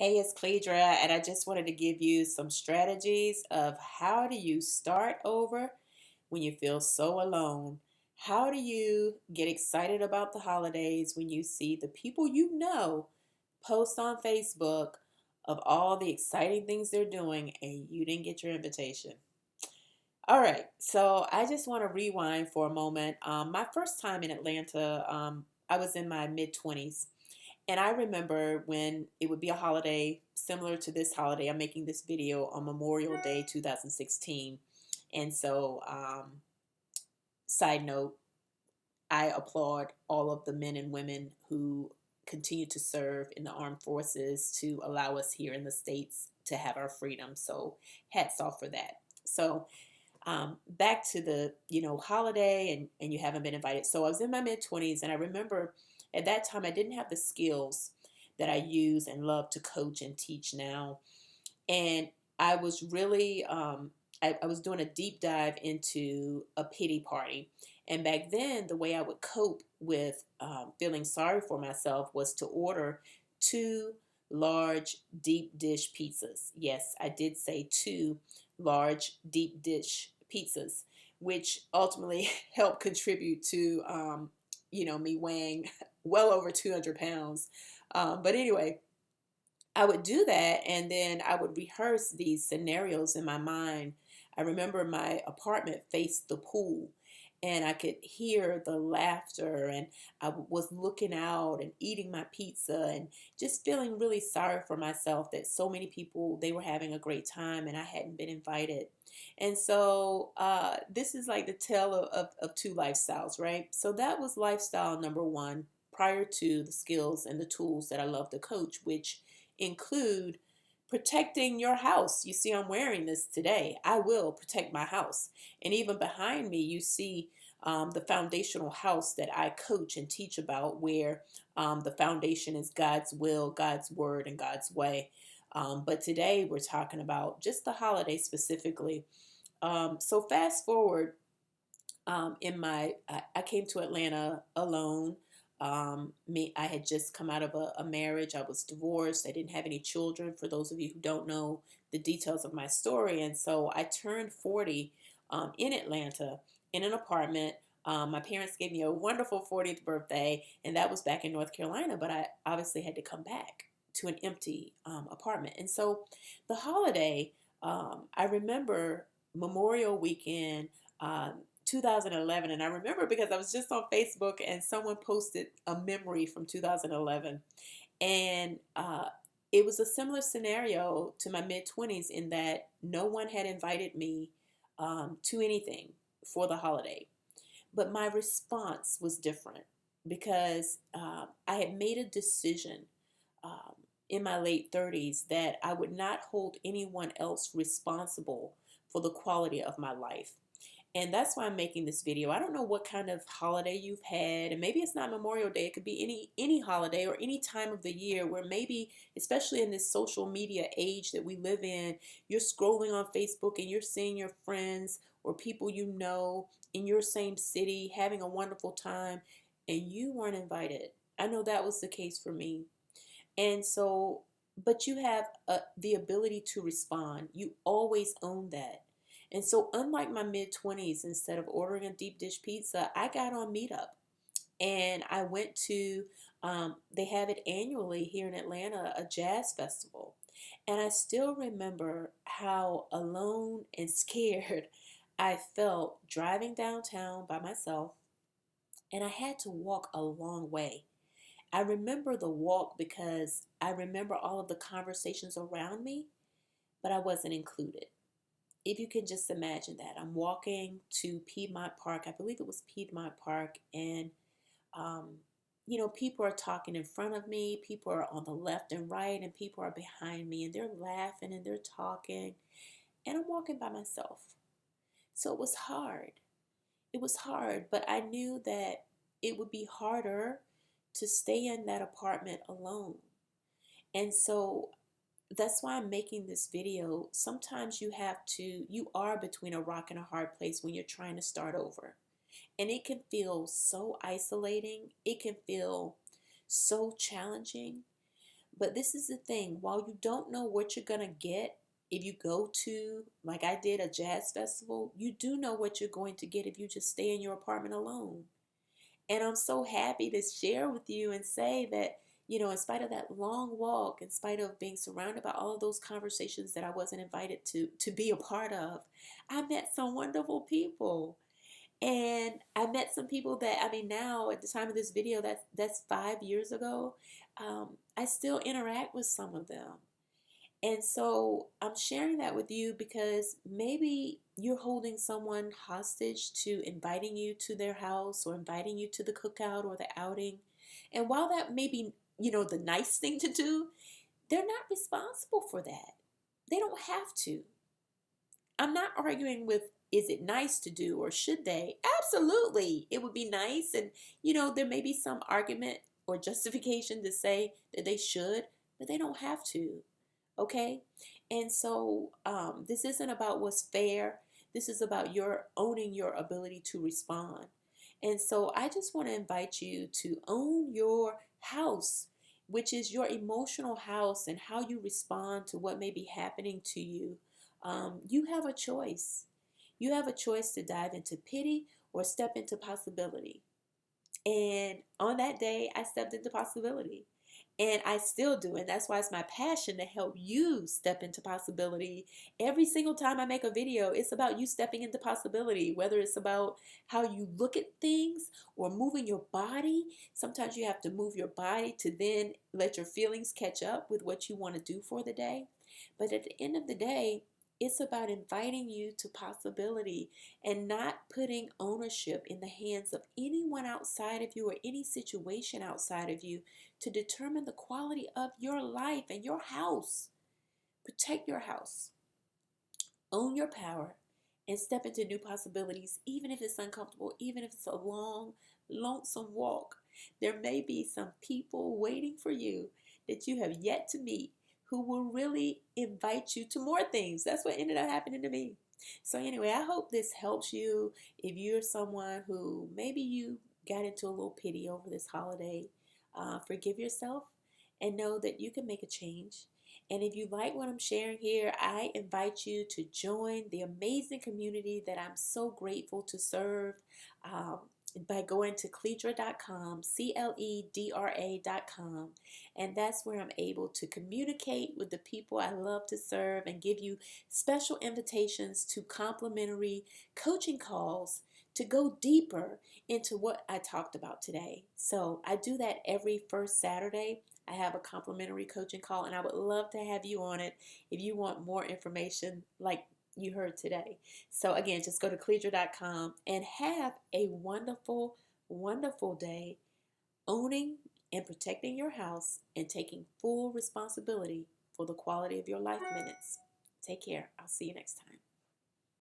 Hey, it's Cledra, and I just wanted to give you some strategies of how do you start over when you feel so alone? How do you get excited about the holidays when you see the people you know post on Facebook of all the exciting things they're doing and you didn't get your invitation? All right, so I just want to rewind for a moment. My first time in Atlanta, I was in my mid 20s. And I remember when it would be a holiday similar to this holiday. I'm making this video on Memorial Day 2016. And so, side note, I applaud all of the men and women who continue to serve in the armed forces to allow us here in the States to have our freedom. So, hats off for that. So, back to the holiday, and you haven't been invited. So I was in my mid 20s, and I remember at that time I didn't have the skills that I use and love to coach and teach now. And I was really I was doing a deep dive into a pity party. And back then, the way I would cope with feeling sorry for myself was to order two large deep dish pizzas. Yes, I did say two large deep dish pizzas, which ultimately helped contribute to me weighing well over 200 pounds. But anyway, I would do that, and then I would rehearse these scenarios in my mind. I remember my apartment faced the pool, and I could hear the laughter, and I was looking out and eating my pizza and just feeling really sorry for myself that so many people, they were having a great time and I hadn't been invited. And so this is like the tale of two lifestyles, right? So that was lifestyle number one prior to the skills and the tools that I love to coach, which include protecting your house. You see, I'm wearing this today. I will protect my house. And even behind me, you see the foundational house that I coach and teach about, where the foundation is God's will, God's word, and God's way. But today we're talking about just the holiday specifically. So fast forward I came to Atlanta alone. I had just come out of a marriage. I was divorced. I didn't have any children, for those of you who don't know the details of my story. And so I turned 40 in Atlanta in an apartment. My parents gave me a wonderful 40th birthday, and that was back in North Carolina, but I obviously had to come back to an empty apartment. And so the holiday, I remember Memorial Weekend. 2011, and I remember because I was just on Facebook and someone posted a memory from 2011, and it was a similar scenario to my mid 20s in that no one had invited me to anything for the holiday, but my response was different because I had made a decision um, in my late 30s that I would not hold anyone else responsible for the quality of my life. And that's why I'm making this video. I don't know what kind of holiday you've had, and maybe it's not Memorial Day. It could be any holiday or any time of the year where maybe, especially in this social media age that we live in, you're scrolling on Facebook and you're seeing your friends or people you know in your same city having a wonderful time, and you weren't invited. I know that was the case for me. And so, but you have the ability to respond. You always own that. And so, unlike my mid 20s, instead of ordering a deep dish pizza, I got on Meetup and I went to, they have it annually here in Atlanta, a jazz festival. And I still remember how alone and scared I felt driving downtown by myself, and I had to walk a long way. I remember the walk because I remember all of the conversations around me, but I wasn't included. If you can just imagine that. I'm walking to Piedmont Park. I believe it was Piedmont Park. And, um, people are talking in front of me. People are on the left and right, and people are behind me, and they're laughing and they're talking. And I'm walking by myself. So it was hard. It was hard, but I knew that it would be harder to stay in that apartment alone. And so that's why I'm making this video. Sometimes you are between a rock and a hard place when you're trying to start over. And it can feel so isolating. It can feel so challenging. But this is the thing, while you don't know what you're going to get, if you go to, like I did, a jazz festival, you do know what you're going to get if you just stay in your apartment alone. And I'm so happy to share with you and say that, in spite of that long walk, in spite of being surrounded by all of those conversations that I wasn't invited to be a part of, I met some wonderful people. And I met some people that, I mean, now at the time of this video, that's 5 years ago. I still interact with some of them. And so I'm sharing that with you because maybe you're holding someone hostage to inviting you to their house or inviting you to the cookout or the outing. And while that may be, the nice thing to do, they're not responsible for that. They don't have to. I'm not arguing with is it nice to do or should they? Absolutely. It would be nice. And, there may be some argument or justification to say that they should, but they don't have to. Okay? And so this isn't about what's fair. This is about your owning your ability to respond. And so I just want to invite you to own your house, which is your emotional house and how you respond to what may be happening to you. You have a choice. You have a choice to dive into pity or step into possibility. And on that day, I stepped into possibility. And I still do. And that's why it's my passion to help you step into possibility. Every single time I make a video, it's about you stepping into possibility, whether it's about how you look at things or moving your body. Sometimes you have to move your body to then let your feelings catch up with what you want to do for the day. But at the end of the day, it's about inviting you to possibility and not putting ownership in the hands of anyone outside of you or any situation outside of you to determine the quality of your life and your house. Protect your house, own your power, and step into new possibilities, even if it's uncomfortable, even if it's a long, lonesome walk. There may be some people waiting for you that you have yet to meet who will really invite you to more things. That's what ended up happening to me. So anyway, I hope this helps you. If you're someone who maybe you got into a little pity over this holiday, forgive yourself and know that you can make a change. And if you like what I'm sharing here, I invite you to join the amazing community that I'm so grateful to serve by going to Cledra.com, Cledra.com. And that's where I'm able to communicate with the people I love to serve and give you special invitations to complimentary coaching calls to go deeper into what I talked about today. So I do that every first Saturday. I have a complimentary coaching call, and I would love to have you on it if you want more information like you heard today. So again, just go to Cledra.com and have a wonderful, wonderful day owning and protecting your house and taking full responsibility for the quality of your life minutes. Take care. I'll see you next time.